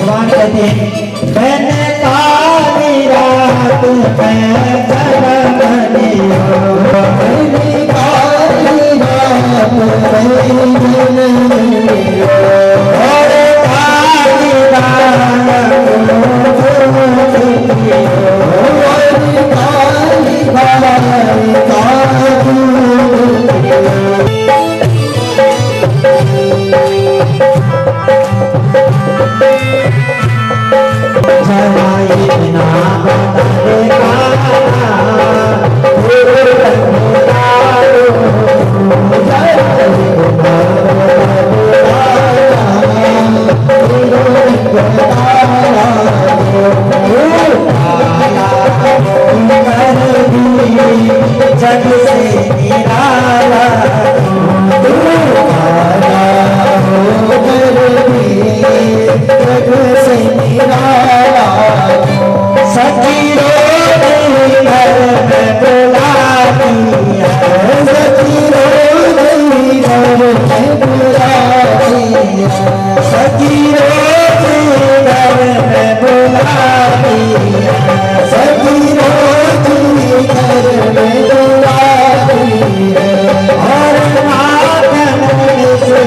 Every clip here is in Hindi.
भगवान कहते हैं मैंने काली रात में जन्म लिया, मैंने काली रात में जन्म लिया, और काली रात जग से निराला जग से निराला सखी रोती घर में बुलाती है, सखी रोती घर में बुलाती है, सखी रोती घर में बुलाती है, सखी रोती घर में बुलाती है, और माखन से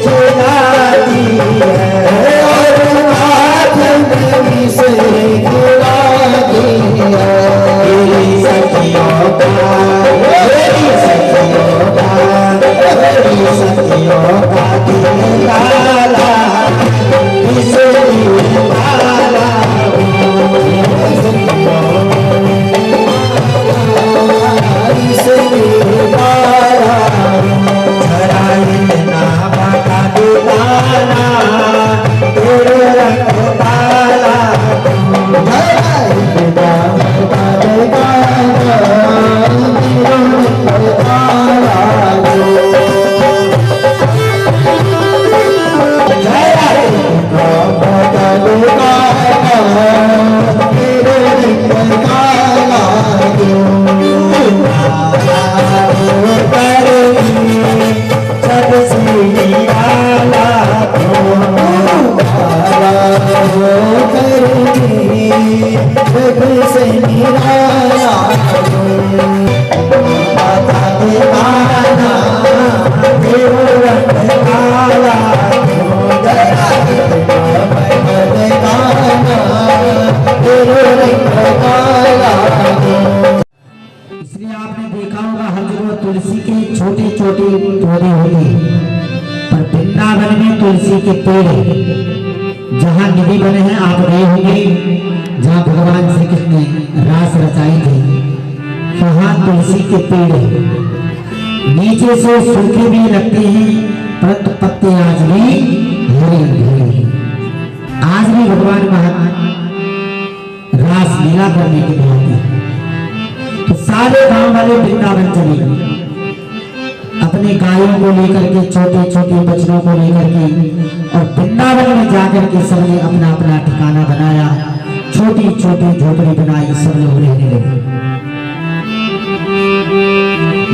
खिलाती है, और माखन से खिलाती है। मेरी सखियों का मेरी सखियों का मेरी सखियों का दिल लाला इसलिए लाला तुलसी के छोटी छोटी पौधे होती, पर वृंदावन में तुलसी के पेड़ जहाँ निधि बने हैं आप गए होंगे, जहाँ भगवान श्री कृष्ण ने रास रचाई थी, वहाँ तुलसी के पेड़ नीचे से सूखे भी लगते हैं, परंतु पत्ते आज भी हरे भरे हैं। आज भी भगवान महात्मा रास लीला करने के लिए आते हैं, तो सारे गांव वाले वृंदावन चले गए, अपने गायों को लेकर के, छोटे छोटे बच्चों को लेकर के, और वृंदावन में जाकर के सबने अपना अपना ठिकाना बनाया, छोटी छोटी झोपड़ी बनाई, सब लोग रहने लगे।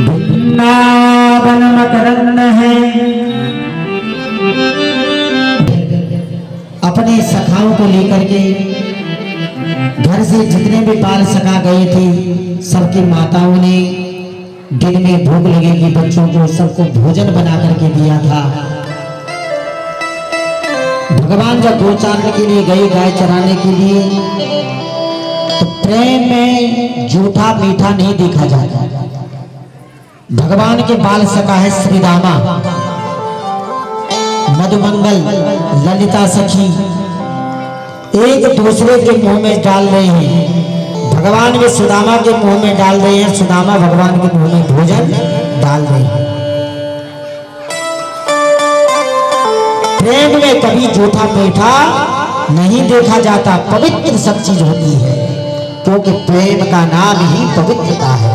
वृंदावन मकरंद है, अपने सखाओं को लेकर के घर से जितने भी बाल सखा गए थे, सबकी माताओं ने दिन में भूख लगेगी बच्चों को सबको भोजन बना करके दिया था। भगवान जब गोचारण के लिए गए, गाय चराने के लिए, तो प्रेम में जूठा मीठा नहीं देखा जाता। भगवान के बाल सखा है श्रीदामा, मधुमंगल, ललिता सखी, एक दूसरे के मुंह में डाल रहे हैं। भगवान भी सुदामा के मुंह में डाल रहे हैं, सुदामा भगवान के मुंह में भोजन डाल रहे हैं। प्रेम में कभी झूठा मीठा नहीं देखा जाता, पवित्र सब चीज होती है, क्योंकि प्रेम का नाम ही पवित्रता है।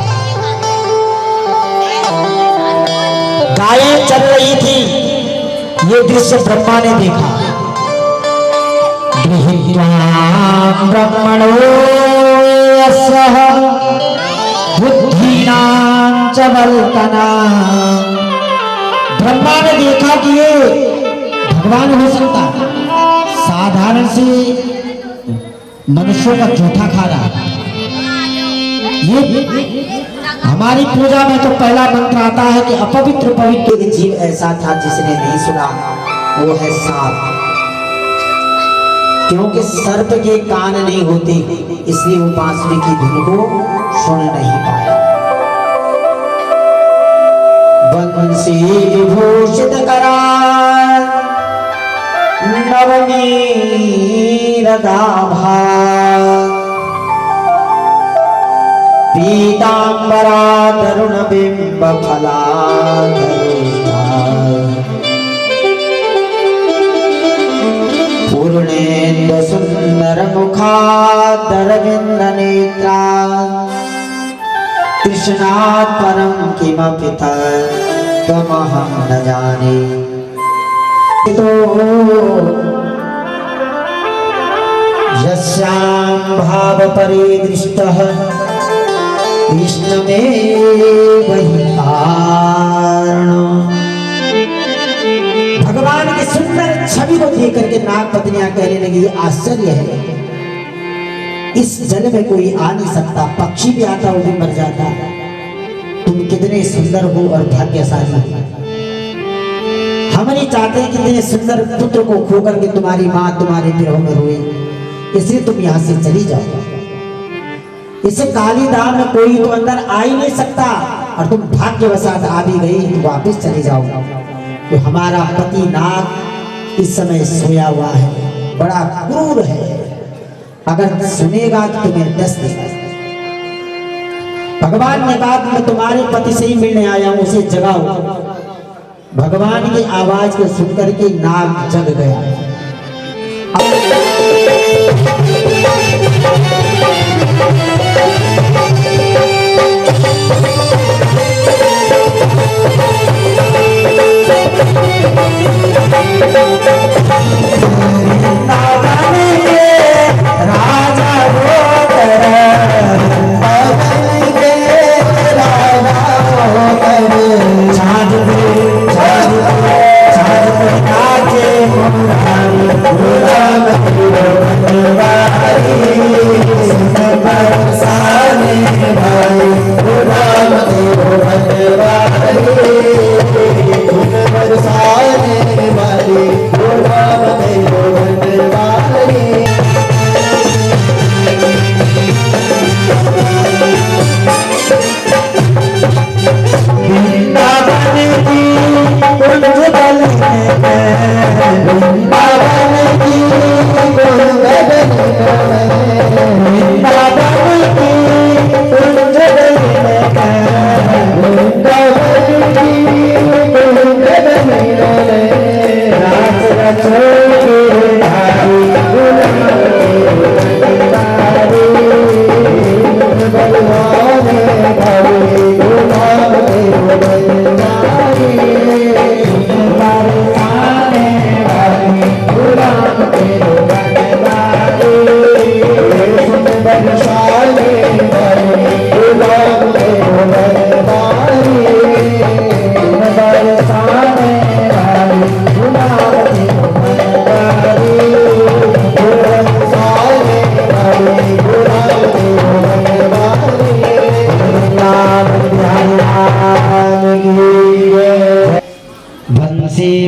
गायें चल रही थी, ये दृश्य ब्रह्मा ने देखा। ब्रह्मणो सह बुद्धिनां च वल्कना, ब्रह्मा ने देखा कि ये भगवान हो सकता, साधारण से मनुष्यों का जूठा खाना, ये हमारी पूजा में तो पहला मंत्र आता है कि अपवित्र पवित्र। एक जीव ऐसा था जिसने नहीं सुना, वो है सांप। क्योंकि सर्प के कान नहीं होते, इसलिए वो बांसुरी की धुन को सुन नहीं पाया। बंसी विभूषित करार नवनीरदाभा पीतांबरा तरुण बिंब फलाधरुष्टा पूर्णेन्दु सुंदर मुखादरविंद नेत्रा कृष्णात् परम किमपि तत्त्वमहं न जाने। तो यस्यां भाव परिदृष्टः कृष्ण में वही कारण। भगवान की सुंदर छवि को देख करके नाग पत्नियां कहने लगी, आश्चर्य है, इस जल में कोई आ नहीं सकता, पक्षी भी आता वो भी मर जाता। तुम कितने सुंदर हो और भाग्यशाली हो। हम नहीं चाहते कि इतने सुंदर पुत्र को खो करके तुम्हारी माँ तुम्हारे विरह में रोए, इसलिए तुम यहाँ से चली जाओ। इसे काली दाम में कोई तो अंदर आ ही नहीं सकता, और तुम भाग्यवशात आ भी गई तो वापस चले जाओ। तो हमारा पति नाग इस समय सोया हुआ है, बड़ा क्रूर है, अगर सुनेगा तो तुम्हें दस देगा। भगवान ने कहा मैं तुम्हारे पति से ही मिलने आया हूं, उसे जगाओ। भगवान की आवाज को सुनकर के नाग जग गया।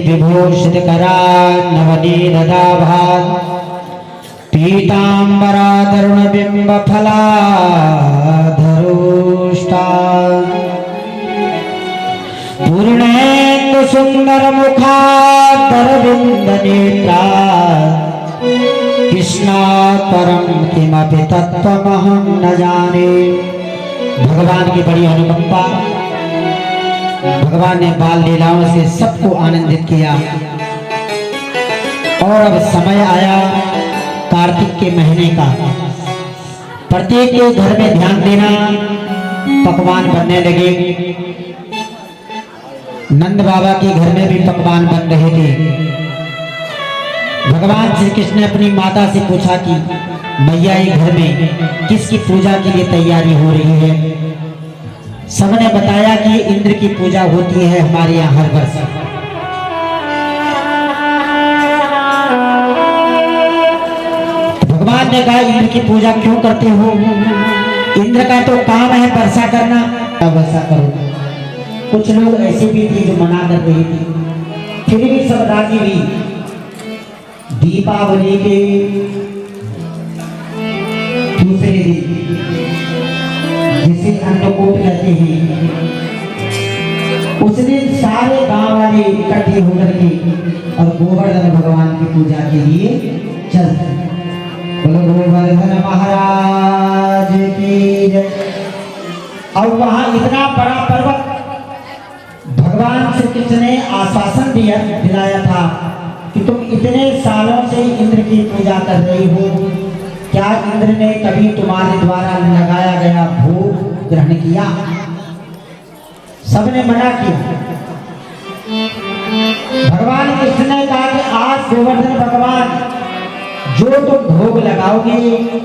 विभूषित करा नवनीरदाभा पीतांबरा तरुण बिंब फलाधरुष्टा पूर्णेन्दु सुंदर मुखादरविंद नेत्रा कृष्णात् परम किमपि तत्त्वमहं न जाने। भगवान की बड़ी अनुकंपा, भगवान ने बाल लीलाओं से सबको आनंदित किया। और अब समय आया कार्तिक के महीने का। प्रत्येक के घर में ध्यान देना, पकवान बनने लगे। नंद बाबा के घर में भी पकवान बन रहे थे। भगवान श्री कृष्ण ने अपनी माता से पूछा कि मैया ये घर में किसकी पूजा के लिए तैयारी हो रही है। सबने बताया कि इंद्र की पूजा होती है हमारे यहाँ हर वर्ष। भगवान ने कहा इंद्र की पूजा क्यों करते हो? इंद्र का तो काम है वर्षा करना, वैसा करो। कुछ लोग ऐसे भी थे जो मना कर रहे थे, फिर भी सब राजी हुई। दीपावली के दूसरे दिन, जिसे अन्नकूट कहते हैं, उस दिन सारे गांव वाले इकट्ठे होकर के और गोवर्धन भगवान की पूजा के लिए चलते। बोलो गोवर्धन महाराज की जय। और वहां इतना बड़ा पर्वत, भगवान श्री कृष्ण ने आश्वासन दिलाया था कि तुम इतने सालों से इंद्र की पूजा कर रही हो, क्या इंद्र ने कभी तुम्हारे द्वारा लगाया गया भोग ग्रहण किया? सबने मना किया। भगवान कृष्ण ने कहा कि आज गोवर्धन भगवान जो तुम भोग लगाओगे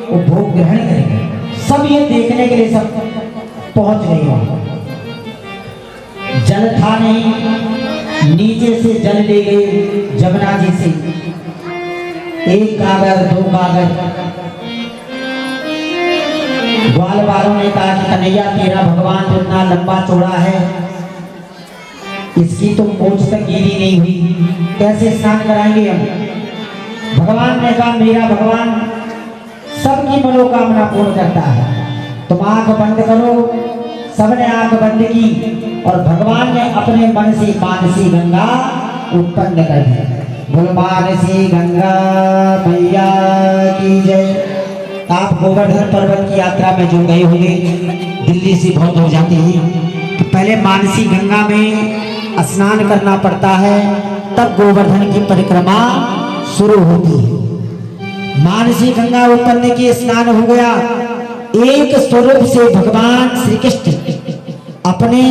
वो भोग ग्रहण करेंगे। सब ये देखने के लिए सब पहुंच गए वहां। जल था नहीं, नीचे से जल ले गए जमुना जी से, एक गागर दो गागर। ग्वाल वालों ने कहा कि कन्हैया तेरा भगवान तो इतना लंबा चौड़ा है, इसकी तो मूंछ तक गीली नहीं हुई, कैसे स्नान कराएंगे हम? भगवान ने कहा मेरा भगवान सबकी मनोकामना पूर्ण करता है, तुम आंख बंद करो। सबने आंख बंद की और भगवान ने अपने मन से मानसी गंगा उत्पन्न कर दी। बोल मानसी गंगा मैया की जय। आप गोवर्धन पर्वत की यात्रा में जो गए होंगे, दिल्ली से बहुत दूर जाते हैं तो पहले मानसी गंगा में स्नान करना पड़ता है, तब गोवर्धन की परिक्रमा शुरू होती है। मानसी गंगा उत्पन्न की स्नान हो गया। एक स्वरूप से भगवान श्री कृष्ण अपने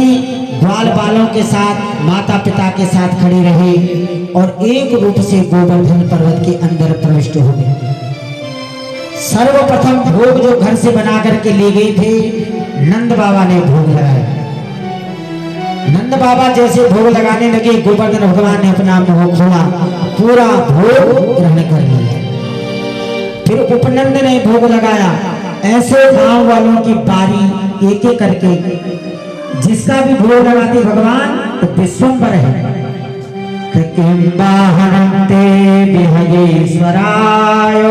ग्वाल बालों के साथ, माता पिता के साथ खड़े रहे और एक रूप से गोवर्धन पर्वत के अंदर प्रविष्ट हो गए। सर्वप्रथम भोग जो घर से बना करके ले गए थे, नंद बाबा ने भोग लगाया। नंद बाबा जैसे भोग लगाने लगे, गोवर्धन भगवान ने अपना मुंह खोला, पूरा भोग ग्रहण कर लिया। फिर उपनंद ने भोग लगाया। ऐसे गांव वालों की बारी एक एक करके, जिसका भी भोग लगाते भगवान तो विश्वम्बर है। किंबाहरन्ते विहयेश्वराय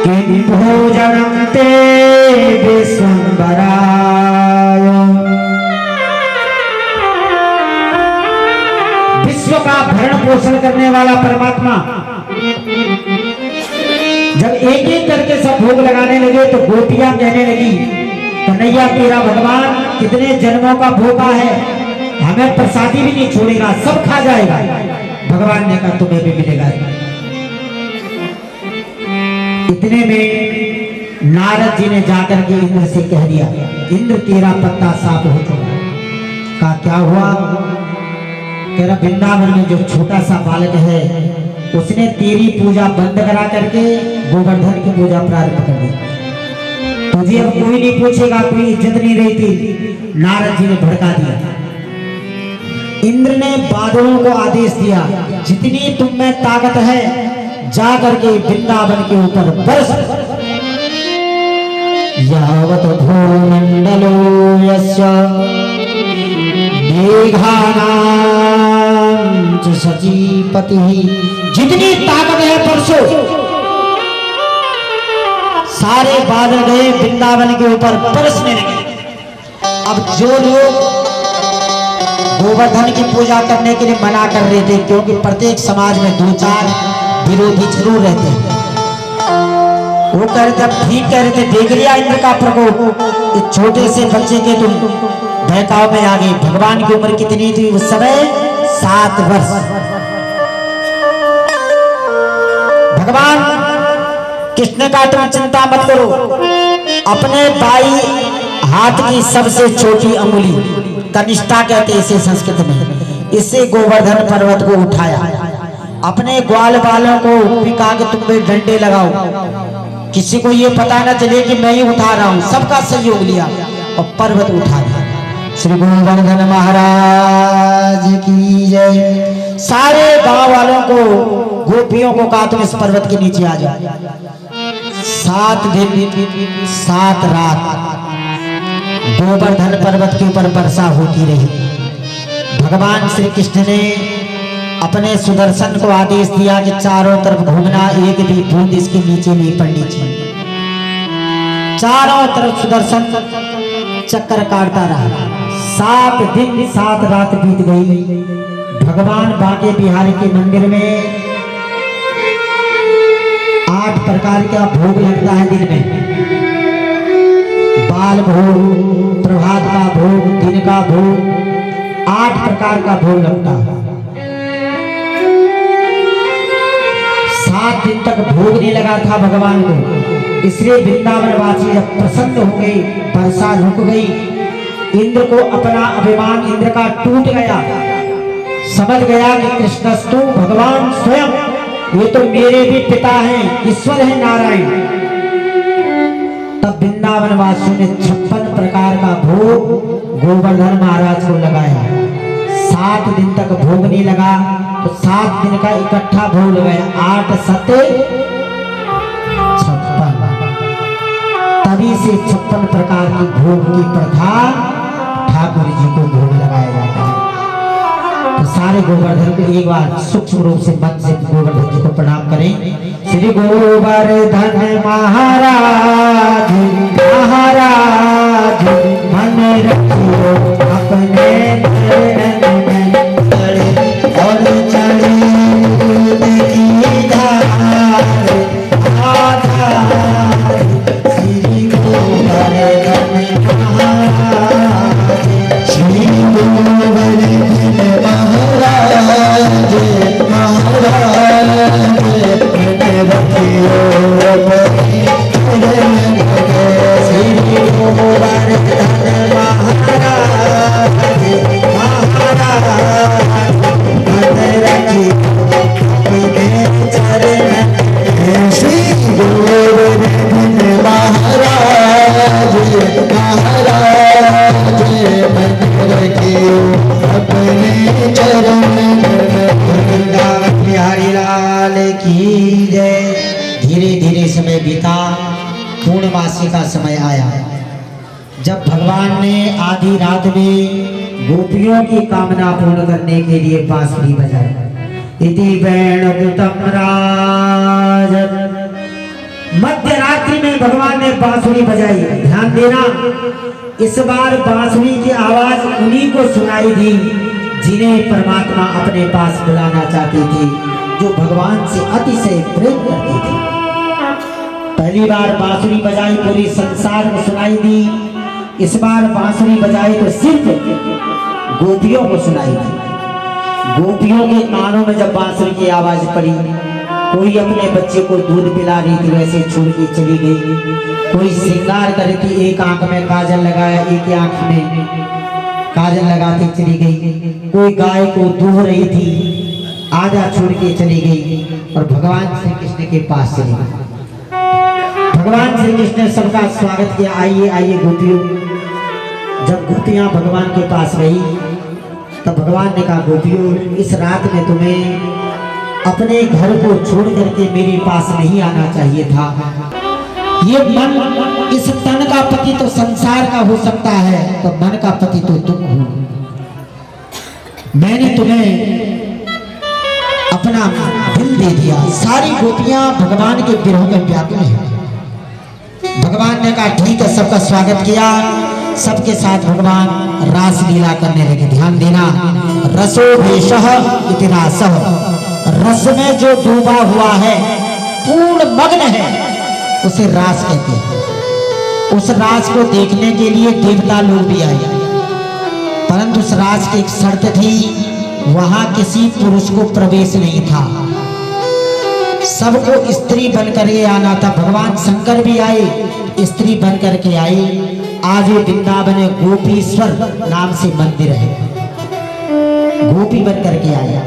किं भोजनं ते विश्वम्बराय। विश्व का भरण पोषण करने वाला परमात्मा जब एक एक करके सब भोग लगाने लगे तो गोपियां कहने लगी कन्हैया तेरा भगवान कितने जन्मों का भोगा है, हमें प्रसादी भी नहीं छोड़ेगा, सब खा जाएगा। भगवान ने कहा तुम्हें भी मिलेगा। इतने में नारद जी ने जाकर के इंद्र से कह दिया, इंद्र तेरा पत्ता साफ हो चुका। कहा क्या हुआ? तेरा वृंदावन में जो छोटा सा बालक है उसने तेरी पूजा बंद करा करके गोवर्धन की पूजा प्रारंभ कर दी। तुझे अब कोई नहीं पूछेगा, कोई इज्जत नहीं रहती। नारद जी ने भड़का दिया। इंद्र ने बादलों को आदेश दिया, जितनी तुम में ताकत है जा करके वृंदावन के ऊपर बरस। यावत भूमंडलो यस्य मेघानां च सचीपतिः, जितनी ताकत है परसों सारे बादल गए वृंदावन के ऊपर बरसने लगे। अब जो लोग गोवर्धन की पूजा करने के लिए मना कर रहे थे, क्योंकि प्रत्येक समाज में दो चार विरोधी जरूर रहते हैं, वो कह रहे थे ठीक कह रहे थे, देख लिया इंद्र का प्रकोप, इस छोटे से बच्चे के तुम बहकाव में आ गए। भगवान की उम्र कितनी थी उस समय? 7 वर्ष। भगवान कृष्ण का तुम चिंता मत करो, अपने बाई हाथ की सबसे छोटी अंगुली कनिष्ठा कहते हैं इसे संस्कृत में, इससे गोवर्धन पर्वत को उठाया। अपने ग्वाल बालों को पिका के तुम पे डंडे लगाओ, किसी को ये पता ना चले कि मैं ही उठा रहा हूं। सबका सहयोग लिया और पर्वत उठा दिया। श्री गोवर्धन महाराज की जय। सारे गांव वालों को, गोपियों को कहा तुम इस पर्वत के नीचे आ जाओ। 7 दिन 7 रात गोवर्धन पर्वत के ऊपर वर्षा होती रही। भगवान श्री कृष्ण ने अपने सुदर्शन को आदेश दिया कि चारों तरफ घूमना, एक भी बूंद इसके नीचे नहीं पड़नी चाहिए। चारों तरफ सुदर्शन चक्कर काटता रहा। 7 दिन 7 रात बीत गई। भगवान बांके बिहारी के मंदिर में 8 प्रकार का भोग लगता है दिन में। बाल भोग, प्रभात का भोग, दिन का भोग, 8 प्रकार का भोग लगता है। 7 दिन तक भोग नहीं लगा था भगवान को, इसलिए वृंदावन वासी जब प्रसन्न हो गई, वर्षा रुक गई, इंद्र को अपना अभिमान इंद्र का टूट गया। समझ गया कि कृष्णस्तु भगवान स्वयं, ये तो मेरे भी पिता हैं, ईश्वर है नारायण। तब वृंदावन वासियों ने 56 प्रकार का भोग गोवर्धन महाराज को लगाया। 7 दिन तक भोग नहीं लगा तो 7 दिन का इकट्ठा भोग लगाया। 8 7 56। तभी से 56 प्रकार की भोग की प्रथा ठाकुर जी को भोग लगाया जाता है। तो सारे गोवर्धन को एक बार सूक्ष्म रूप से मन से गोवर्धन जी को प्रणाम करें। श्री गोवर्धन महाराज महाराज मन रखियो अपने चरणन में, और चढ़े दूध की धार आधार। श्री गोवर्धन महाराज, श्री गोवर्धन महाराज महाराज मन रखियो अपने चरणन में। श्री गोवर्धन महाराज महाराज मन रखियो अपने चरणन में। श्री गोवर्धन महाराज महाराज मन रखियो अपने चरणन में। वृंदावन बिहारी लाल की जय। धीरे धीरे समय बीता, पूर्णमासी का समय आया, जब भगवान ने आधी रात में गोपियों की कामना पूर्ण करने के लिए बांसुरी बजाई। इति वेणुकृतं राजन्। मध्य रात्रि में भगवान ने बांसुरी बजाई। ध्यान देना, इस बार बांसुरी की आवाज उन्हीं को सुनाई दी जिन्हें परमात्मा अपने पास बुलाना चाहते थे, जो भगवान से अतिशय प्रेम करते थे। पहली बार बांसुरी बजाई पूरी संसार को सुनाई दी। इस बार बांसुरी बजाई तो सिर्फ गोपियों को सुनाई दी। गोपियों के कानों में जब बांसुरी की आवाज पड़ी, कोई अपने बच्चे को दूध पिला रही थी, वैसे छोड़ के चली गई। कोई श्रृंगार कर रही थी, एक आंख में काजल लगाया, एक आंख में काजल लगाती चली गई। कोई गाय को दूह रही थी, आधा छोड़ के चली गई और भगवान श्री कृष्ण के पास चली गई। भगवान श्री कृष्ण ने सबका स्वागत किया, आइए आइए गोपियों। जब गोपियां भगवान के पास गई तब भगवान ने कहा, गोपियों इस रात में तुम्हें अपने घर को छोड़ करके मेरे पास नहीं आना चाहिए था। ये मन, इस तन का पति तो संसार का हो सकता है, तो मन का पति तो तुम हो। मैंने तुम्हें अपना दिल दे दिया। सारी गोपियां भगवान के विरह में व्याकुल हैं। भगवान ने कहा ठीक है, सबका स्वागत किया। सबके साथ भगवान रास लीला करने लगे। ध्यान देना, रसो भेषः इति रासः। रस में जो डूबा हुआ है, पूर्ण मग्न है, उसे रास कहते हैं। उस रास को देखने के लिए देवता लोग भी आए, परंतु उस रास की एक शर्त थी, वहां किसी पुरुष को प्रवेश नहीं था, सबको स्त्री बनकर के आना था। भगवान शंकर भी आए, स्त्री बनकर के आए। आज ये वृंदावन गोपीश्वर नाम से मंदिर है, गोपी बनकर के आया।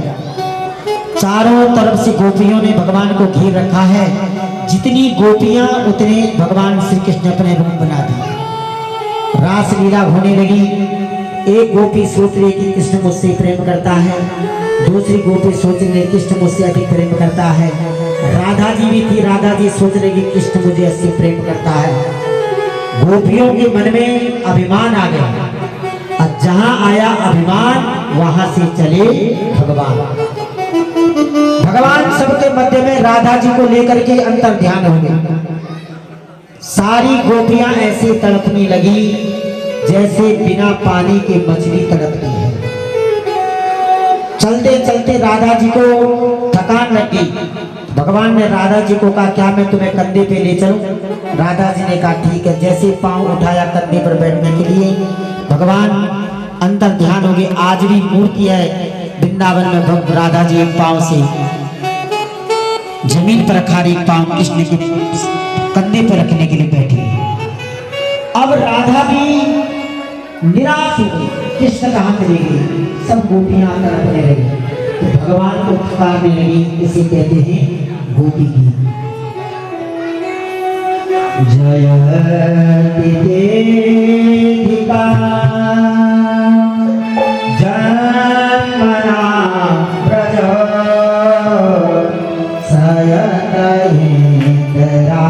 चारों तरफ से गोपियों ने भगवान को घेर रखा है। जितनी गोपियां उतने भगवान श्री कृष्ण अपने रूप बना दिए। रास लीला होने लगी। एक गोपी सोच रही कि कृष्ण मुझसे प्रेम करता है, दूसरी गोपी सोच रही कृष्ण मुझसे अधिक प्रेम करता है। राधा जी भी थी, राधा जी सोच रही कि कृष्ण मुझे अधिक प्रेम करता है। गोपियों के मन में अभिमान आ गया, और जहां आया अभिमान वहां से चले भगवान। भगवान सबके मध्य में राधा जी को लेकर के अंतर ध्यान हो गए। सारी गोपियां ऐसे तड़पने लगी जैसे बिना पानी के मछली तड़पती है। चलते चलते राधा जी को थकान लग गई। भगवान ने राधा जी को कहा, क्या मैं तुम्हें कंधे पे ले चलूं? राधा जी ने कहा ठीक है। जैसे पांव उठाया कंधे पर बैठने के लिए, भगवान अंतर ध्यान हो गए। आज भी मूर्ति है वृंदावन में, भक्त राधा जी एक पांव से जमीन पर रखा, एक पांव कृष्ण के कंधे पर रखने के लिए बैठी। अब राधा भी निराश हो गई, कृष्ण कहाँ चले गए? सब गोपियां तड़पने लगी, तो भगवान को पुकारने लगी। इसे कहते हैं गोपी गीत। जयति देविका जन्मना व्रज सयत इंद्रा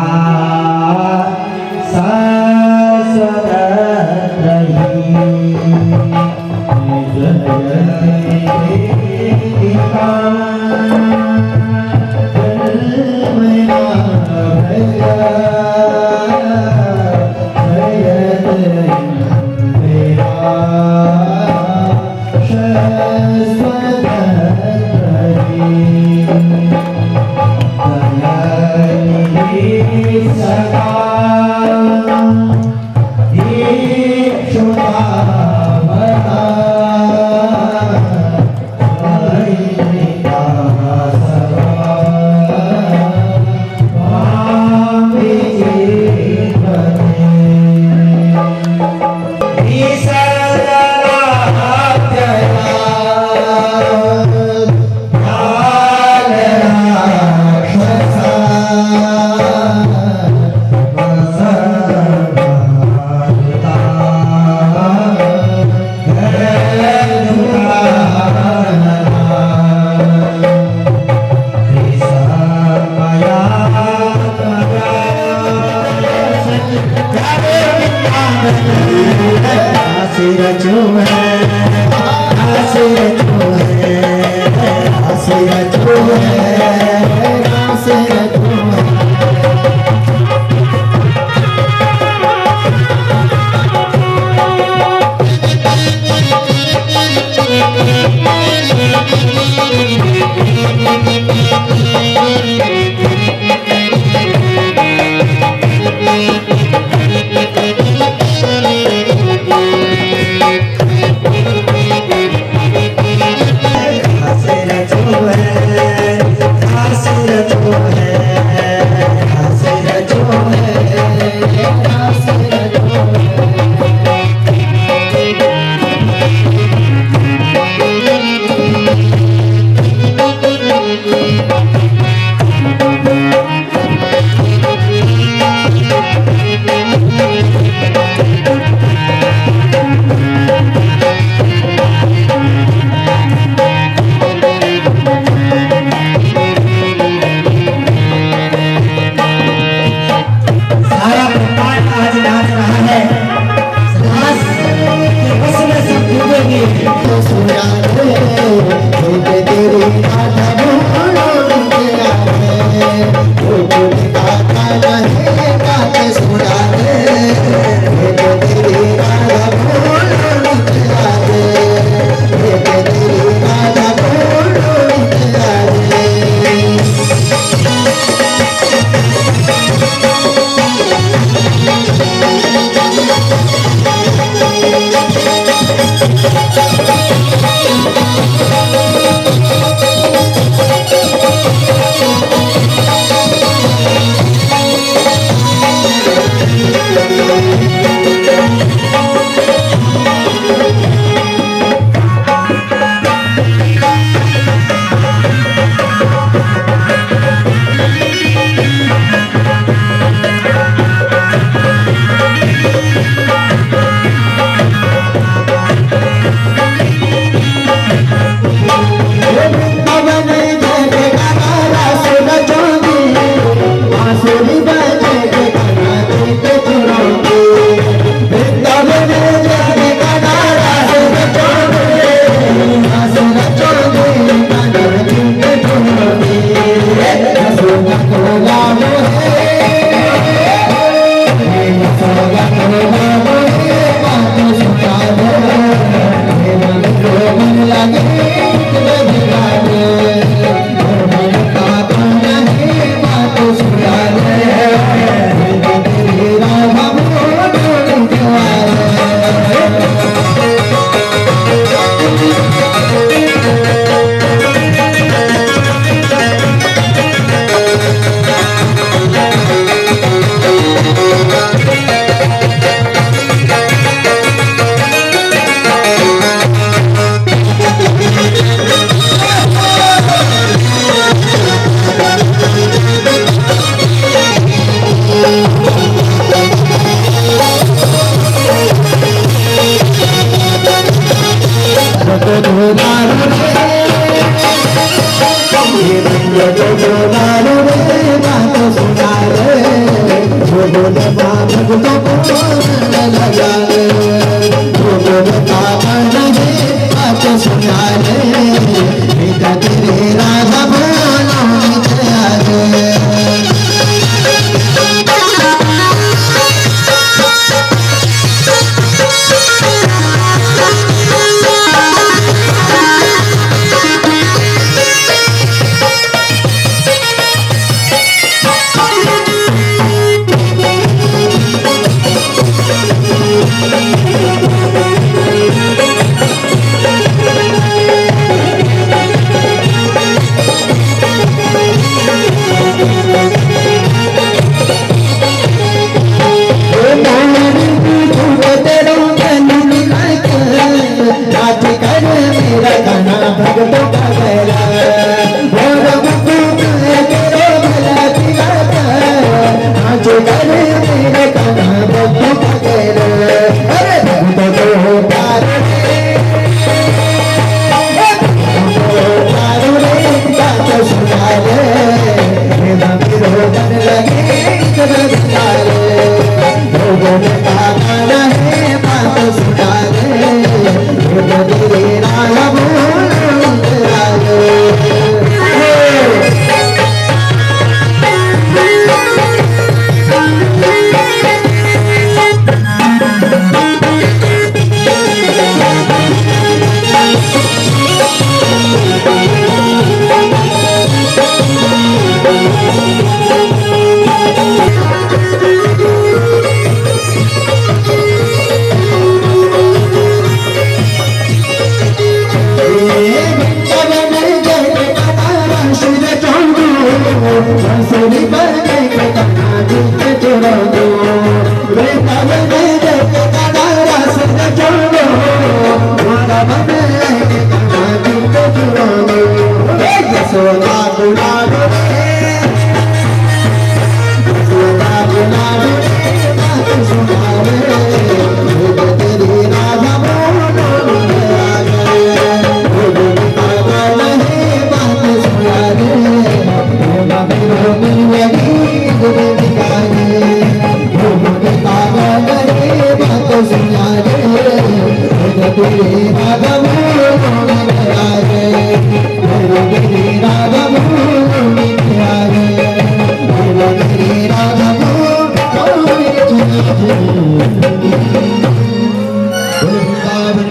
कर मेरे कन्हा बब्बू पकड़ अरे दर्द को प्यार बात सुना रे रोगन लगे लोगों ने कहा है बात सुना रे राया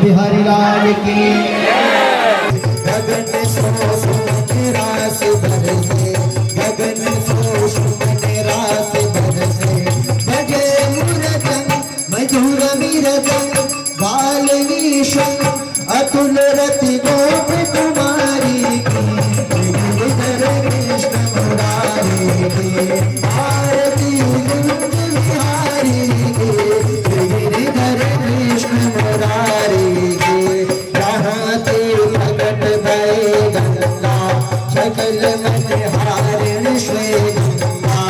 बिहारी लाल की गगन सो सुमन रास बरसे गगन सो सुमन रास बरसे बजे मुरतन मधुर मिरतन बालवीशं अतुल रति गोप कुमारी की कृष्ण मुरारी की आरती कुंज बिहारी की गिरिधर कृष्ण मुरारी की जहाँ ते प्रकट भय गंगा सकल मन हारिण श्री गंगा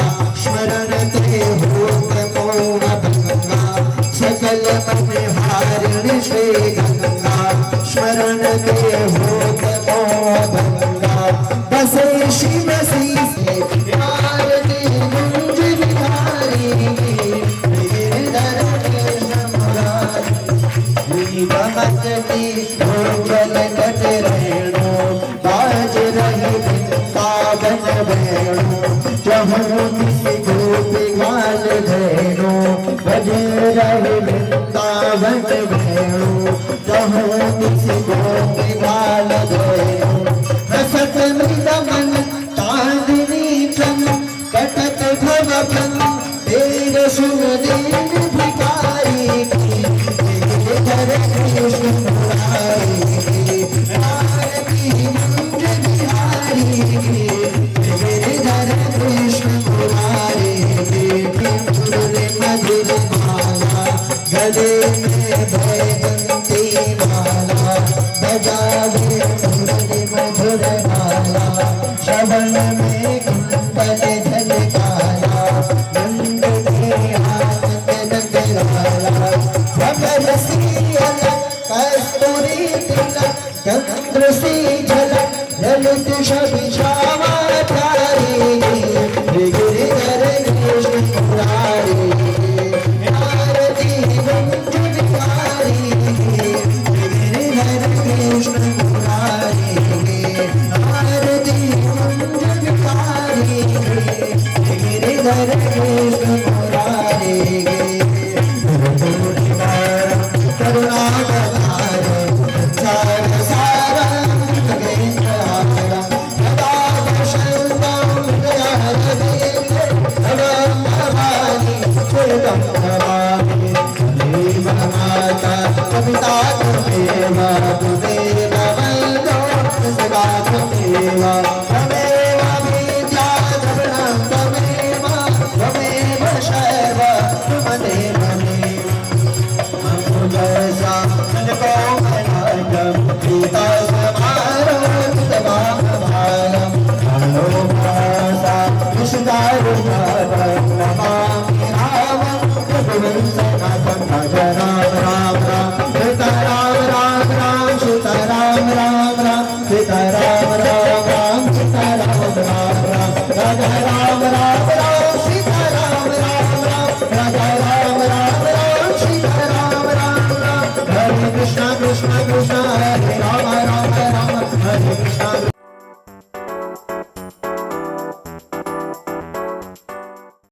स्मरण ते होत मोह भंगा सकल मन हारिण श्री गंगा स्मरण ते होत मोह भंगा बसे शिव सी से आरती कुंज बिहारी गिरिधर कृष्ण मुरारी बहती भोगल घट रेणु बाज रही वृंदावन वेणु जहाँ किसी गोपी गाल धेनु बज रही वृंदावन वेणु जहाँ किसी गोपी गाल धेनु रसत मृदमन चांदनी चन कटक भवन तेर सुन दीन भिखारी की गिरिधर कृष्ण मुरारी की आरती कुंज बिहारी की गिरिधर कृष्ण मुरारी की मुरली मधुर माला गले में बैजंती माला बजावे मुरली मधुर माला श्रवण में कुंडल झलकाला नंद के आनंद नगराला भगल सीयल कस्तूरी तिलक चंद्र सी झलक ललित छवि श्यामा प्यारी गिरिधर कृष्ण मुरारी आरती कुंज बिहारी गिरिधर कृष्ण मुरारी आरती कुंज बिहारी गिरिधर कृष्ण मुरारी कविता त्वमेव त्वमेव वैदो सदा त्वमेव त्वमेव विद्या द्रविणं त्वमेव त्वमेव शैव त्वमेव मे अमुदसा जनको मनागं गीता समारोह तवामभारं अलोभासा विशुद्धारुणं नमामि हंसनाथं भज राम राम राम सीता राम राम राम सीता राम राम राम सीता राम राम राम सीता राम राम राम राजा राम राम राम सीता राम राम राम राजा राम राम राम सीता राम राम राम हरे कृष्णा कृष्णा